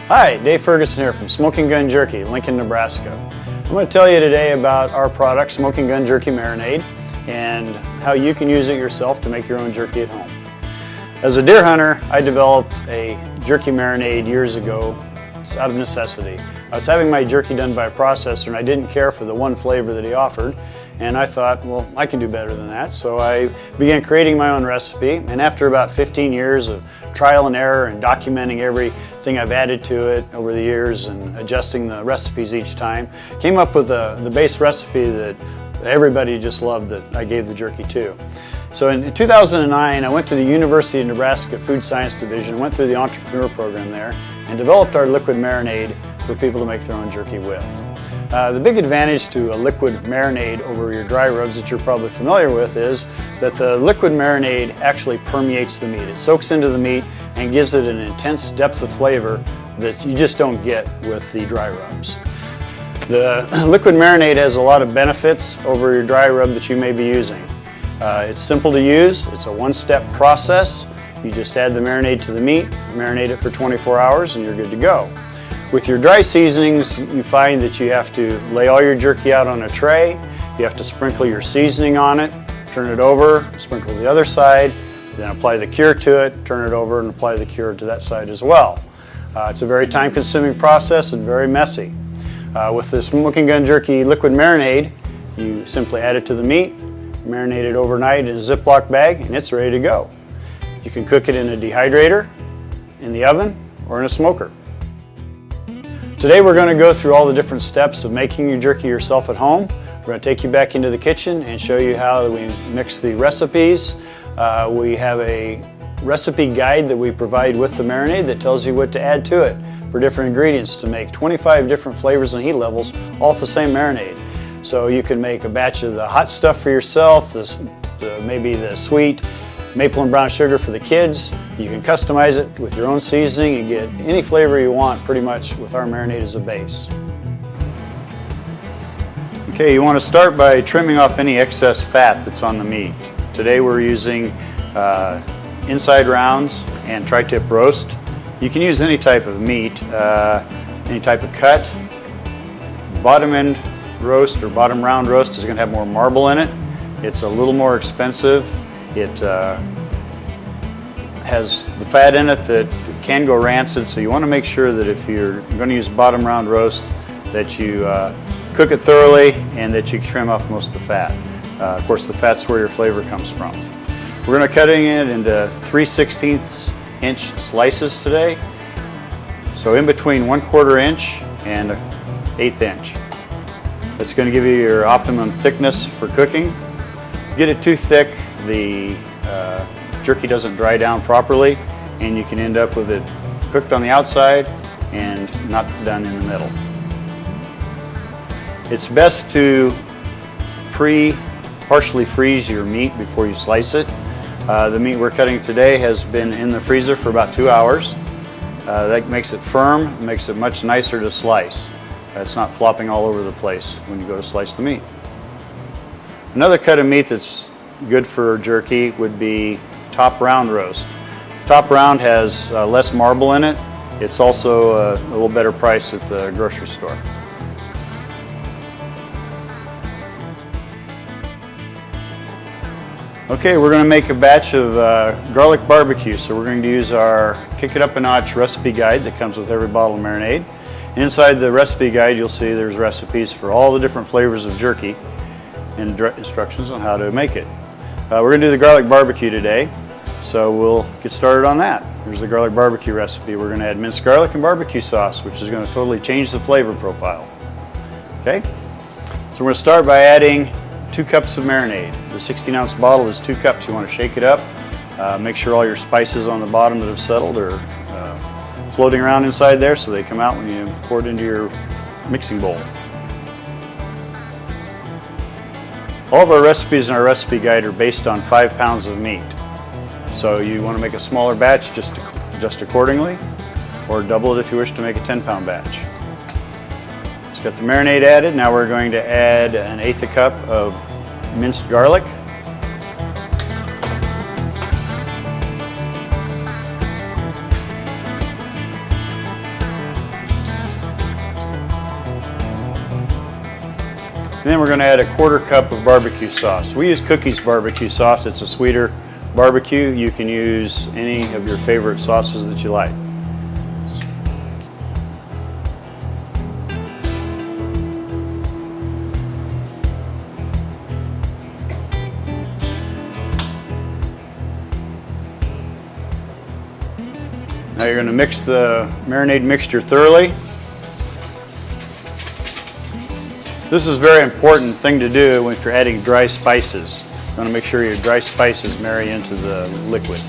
Hi, Dave Ferguson here from Smoking Gun Jerky, Lincoln, Nebraska. I'm going to tell you today about our product, Smoking Gun Jerky Marinade, and how you can use it yourself to make your own jerky at home. As a deer hunter, I developed a jerky marinade years ago out of necessity. I was having my jerky done by a processor and I didn't care for the one flavor that he offered, and I thought, well, I can do better than that. So I began creating my own recipe, and after about 15 years of trial and error and documenting everything I've added to it over the years and adjusting the recipes each time, came up with the base recipe that everybody just loved that I gave the jerky to. So in 2009, I went to the University of Nebraska Food Science Division, went through the entrepreneur program there, and developed our liquid marinade for people to make their own jerky with. The big advantage to a liquid marinade over your dry rubs that you're probably familiar with is that the liquid marinade actually permeates the meat. It soaks into the meat and gives it an intense depth of flavor that you just don't get with the dry rubs. The liquid marinade has a lot of benefits over your dry rub that you may be using. It's simple to use. It's a one-step process. You just add the marinade to the meat, marinate it for 24 hours, and you're good to go. With your dry seasonings, you find that you have to lay all your jerky out on a tray. You have to sprinkle your seasoning on it, turn it over, sprinkle the other side, then apply the cure to it, turn it over, and apply the cure to that side as well. It's a very time-consuming process and very messy. With the Smoking Gun Jerky liquid marinade, you simply add it to the meat, marinate it overnight in a Ziploc bag, and it's ready to go. You can cook it in a dehydrator, in the oven, or in a smoker. Today we're going to go through all the different steps of making your jerky yourself at home. We're going to take you back into the kitchen and show you how we mix the recipes. We have a recipe guide that we provide with the marinade that tells you what to add to it for different ingredients to make 25 different flavors and heat levels, all with the same marinade. So you can make a batch of the hot stuff for yourself, maybe the sweet maple and brown sugar for the kids. You can customize it with your own seasoning and get any flavor you want pretty much with our marinade as a base. Okay, you want to start by trimming off any excess fat that's on the meat. Today we're using inside rounds and tri-tip roast. You can use any type of meat, any type of cut. Bottom end roast or bottom round roast is going to have more marble in it. It's a little more expensive. It has the fat in it that can go rancid, so you want to make sure that if you're going to use bottom round roast that you cook it thoroughly and that you trim off most of the fat. Of course, the fat's where your flavor comes from. We're going to cutting it into 3/16 inch slices today, so in between 1/4 inch and 1/8 inch. That's going to give you your optimum thickness for cooking. Get it too thick, the jerky doesn't dry down properly, and you can end up with it cooked on the outside and not done in the middle. It's best to partially freeze your meat before you slice it. The meat we're cutting today has been in the freezer for about 2 hours. That makes it firm, makes it much nicer to slice. It's not flopping all over the place when you go to slice the meat. Another cut of meat that's good for jerky would be top round roast. Top round has less marble in it. It's also a little better price at the grocery store. Okay, we're going to make a batch of garlic barbecue. So we're going to use our Kick It Up a Notch recipe guide that comes with every bottle of marinade. Inside the recipe guide you'll see there's recipes for all the different flavors of jerky and instructions on how to make it. We're going to do the garlic barbecue today, so we'll get started on that. Here's the garlic barbecue recipe. We're going to add minced garlic and barbecue sauce, which is going to totally change the flavor profile. Okay, so we're going to start by adding 2 cups of marinade. The 16-ounce bottle is 2 cups. You want to shake it up. Make sure all your spices on the bottom that have settled are floating around inside there so they come out when you pour it into your mixing bowl. All of our recipes in our recipe guide are based on 5 pounds of meat. So you want to make a smaller batch, just adjust accordingly, or double it if you wish to make a 10-pound batch. So got the marinade added. Now we're going to add 1/8 a cup of minced garlic. And then we're going to add a 1/4 cup of barbecue sauce. We use Cookies barbecue sauce. It's a sweeter barbecue. You can use any of your favorite sauces that you like. Now you're going to mix the marinade mixture thoroughly. This is a very important thing to do if you're adding dry spices. You want to make sure your dry spices marry into the liquid.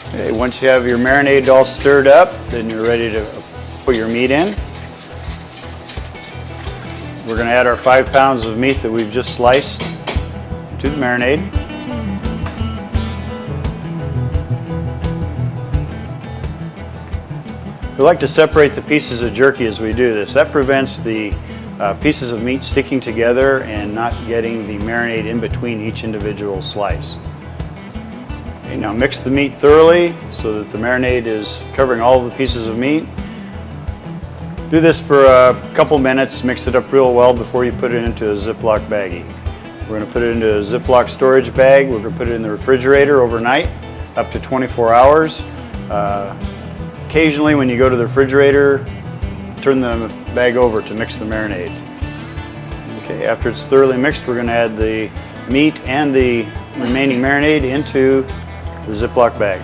Okay, once you have your marinade all stirred up, then you're ready to put your meat in. We're going to add our 5 pounds of meat that we've just sliced to the marinade. We like to separate the pieces of jerky as we do this. That prevents the pieces of meat sticking together and not getting the marinade in between each individual slice. Okay, now mix the meat thoroughly so that the marinade is covering all of the pieces of meat. Do this for a couple minutes, mix it up real well before you put it into a Ziploc baggie. We're going to put it into a Ziploc storage bag. We're going to put it in the refrigerator overnight, up to 24 hours. Occasionally when you go to the refrigerator, turn the bag over to mix the marinade. Okay, after it's thoroughly mixed, we're going to add the meat and the remaining marinade into the Ziploc bag.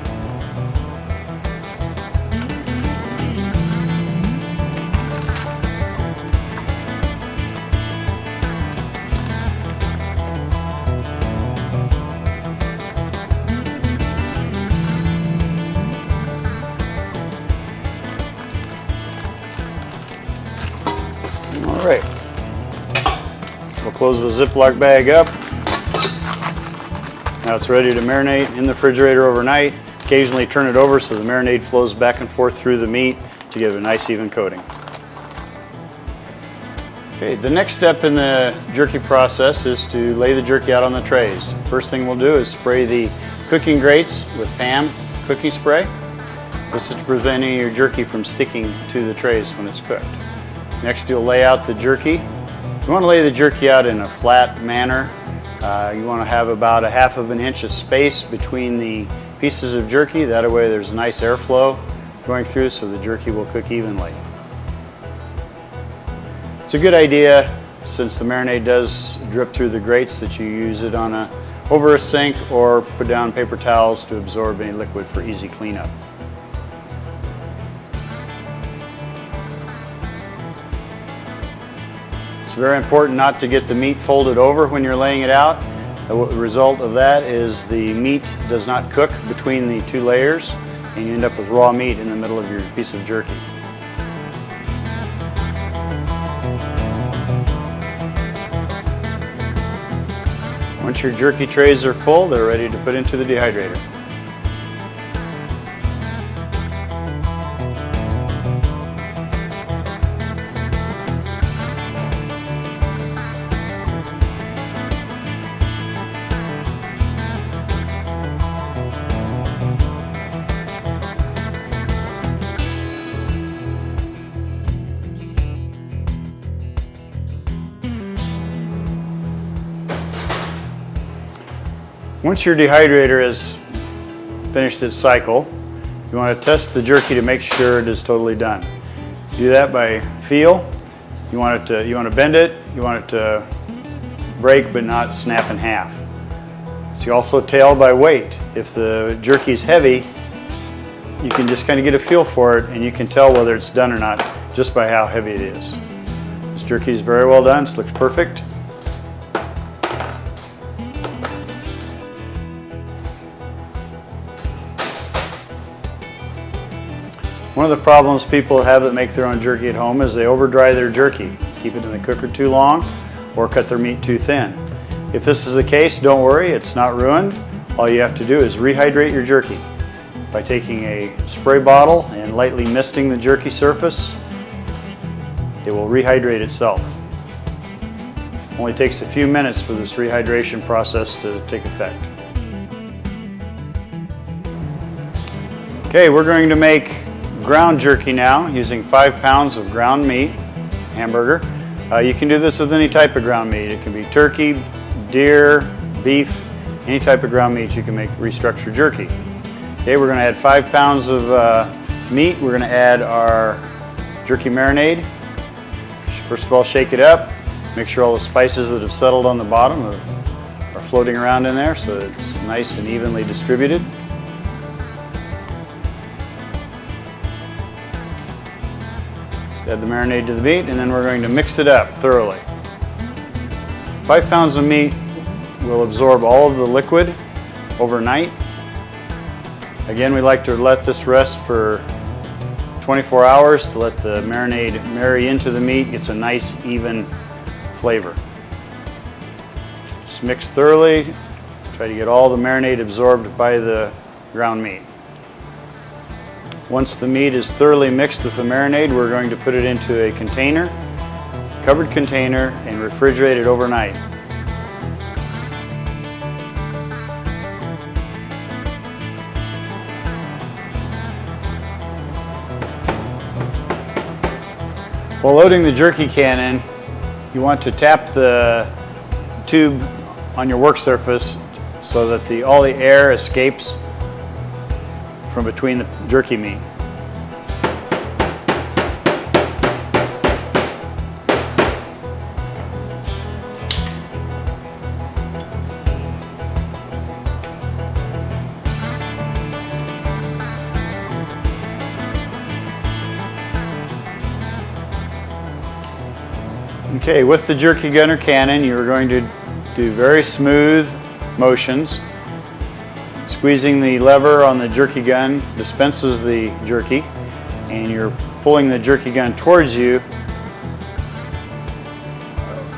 All right, we'll close the Ziploc bag up. Now it's ready to marinate in the refrigerator overnight. Occasionally turn it over so the marinade flows back and forth through the meat to give it a nice even coating. Okay, the next step in the jerky process is to lay the jerky out on the trays. First thing we'll do is spray the cooking grates with PAM cooking spray. This is to prevent any of your jerky from sticking to the trays when it's cooked. Next, you'll lay out the jerky. You want to lay the jerky out in a flat manner. You want to have about 1/2 inch of space between the pieces of jerky. That way there's nice airflow going through so the jerky will cook evenly. It's a good idea, since the marinade does drip through the grates, that you use it on over a sink or put down paper towels to absorb any liquid for easy cleanup. It's very important not to get the meat folded over when you're laying it out. The result of that is the meat does not cook between the two layers and you end up with raw meat in the middle of your piece of jerky. Once your jerky trays are full, they're ready to put into the dehydrator. Once your dehydrator has finished its cycle, you want to test the jerky to make sure it is totally done. Do that by feel. You want to bend it. You want it to break but not snap in half. So you also tail by weight. If the jerky is heavy, you can just kind of get a feel for it, and you can tell whether it's done or not just by how heavy it is. This jerky is very well done. This looks perfect. One of the problems people have that make their own jerky at home is they over dry their jerky, keep it in the cooker too long, or cut their meat too thin. If this is the case, don't worry, it's not ruined. All you have to do is rehydrate your jerky by taking a spray bottle and lightly misting the jerky surface. It will rehydrate itself. It only takes a few minutes for this rehydration process to take effect. Okay, we're going to make ground jerky now using 5 pounds of ground meat, hamburger. You can do this with any type of ground meat. It can be turkey, deer, beef, any type of ground meat you can make restructured jerky. Okay, we're going to add 5 pounds of meat. We're going to add our jerky marinade. First of all, shake it up. Make sure all the spices that have settled on the bottom are floating around in there so that it's nice and evenly distributed. Just add the marinade to the meat, and then we're going to mix it up thoroughly. 5 pounds of meat will absorb all of the liquid overnight. Again, we like to let this rest for 24 hours to let the marinade marry into the meat. It's a nice, even flavor. Just mix thoroughly. Try to get all the marinade absorbed by the ground meat. Once the meat is thoroughly mixed with the marinade, we're going to put it into a container, covered container, and refrigerate it overnight. While loading the jerky can in, you want to tap the tube on your work surface so that all the air escapes from between the jerky meat. Okay, with the jerky gunner cannon, you're going to do very smooth motions. Squeezing the lever on the jerky gun dispenses the jerky, and you're pulling the jerky gun towards you.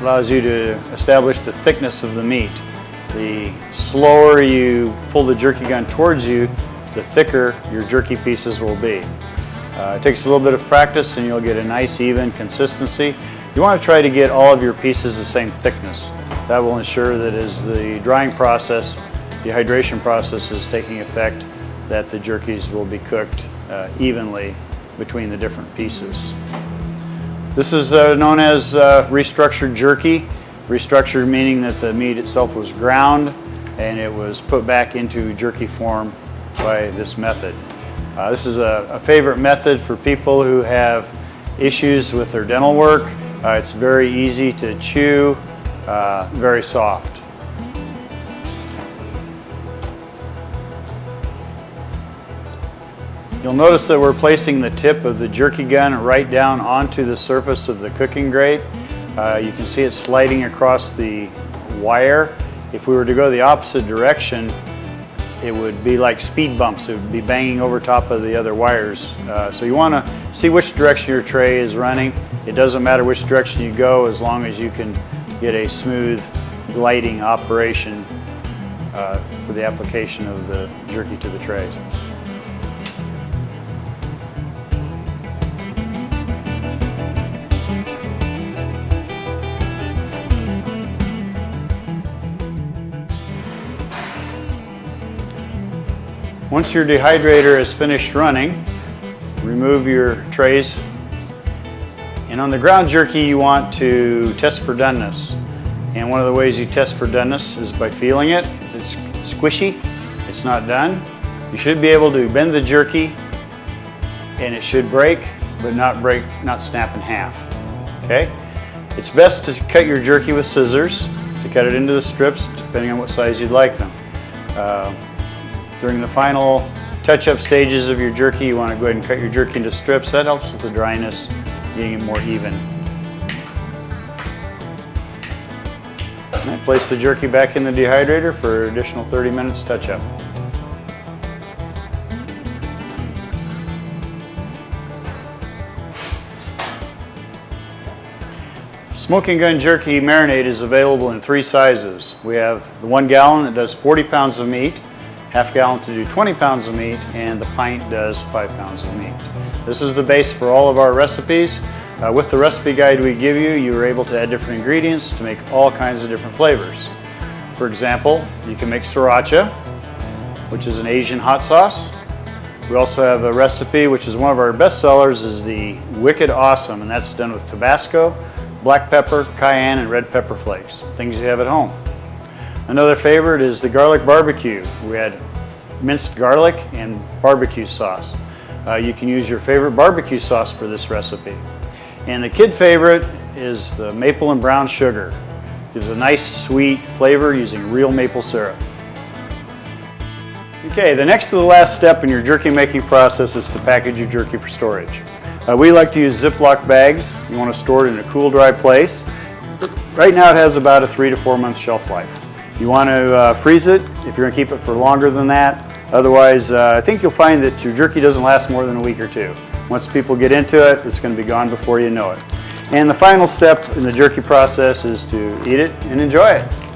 Allows you to establish the thickness of the meat. The slower you pull the jerky gun towards you, the thicker your jerky pieces will be. It takes a little bit of practice and you'll get a nice even consistency. You want to try to get all of your pieces the same thickness. That will ensure that as the drying process, the hydration process is taking effect, that the jerkies will be cooked evenly between the different pieces. This is known as restructured jerky. Restructured meaning that the meat itself was ground and it was put back into jerky form by this method. This is a favorite method for people who have issues with their dental work. It's very easy to chew, very soft. You'll notice that we're placing the tip of the jerky gun right down onto the surface of the cooking grate. You can see it sliding across the wire. If we were to go the opposite direction, it would be like speed bumps. It would be banging over top of the other wires. So you want to see which direction your tray is running. It doesn't matter which direction you go as long as you can get a smooth gliding operation for the application of the jerky to the trays. Once your dehydrator is finished running, remove your trays. And on the ground jerky, you want to test for doneness. And one of the ways you test for doneness is by feeling it. If it's squishy, it's not done. You should be able to bend the jerky and it should break, but not snap in half. Okay? It's best to cut your jerky with scissors, to cut it into the strips, depending on what size you'd like them. During the final touch-up stages of your jerky, you want to go ahead and cut your jerky into strips. That helps with the dryness, getting it more even. Right, place the jerky back in the dehydrator for an additional 30 minutes touch-up. Smoking Gun Jerky Marinade is available in 3 sizes. We have the 1 gallon that does 40 pounds of meat, half gallon to do 20 pounds of meat, and the pint does 5 pounds of meat. This is the base for all of our recipes. With the recipe guide we give you, you are able to add different ingredients to make all kinds of different flavors. For example, you can make sriracha, which is an Asian hot sauce. We also have a recipe which is one of our best sellers, is the Wicked Awesome, and that's done with Tabasco, black pepper, cayenne, and red pepper flakes, things you have at home. Another favorite is the garlic barbecue. We had minced garlic and barbecue sauce. You can use your favorite barbecue sauce for this recipe. And the kid favorite is the maple and brown sugar. Gives a nice sweet flavor using real maple syrup. Okay, the next to the last step in your jerky making process is to package your jerky for storage. We like to use Ziploc bags. You want to store it in a cool, dry place. Right now it has about a 3 to 4 month shelf life. You want to freeze it if you're going to keep it for longer than that. Otherwise, I think you'll find that your jerky doesn't last more than a week or two. Once people get into it, it's going to be gone before you know it. And the final step in the jerky process is to eat it and enjoy it.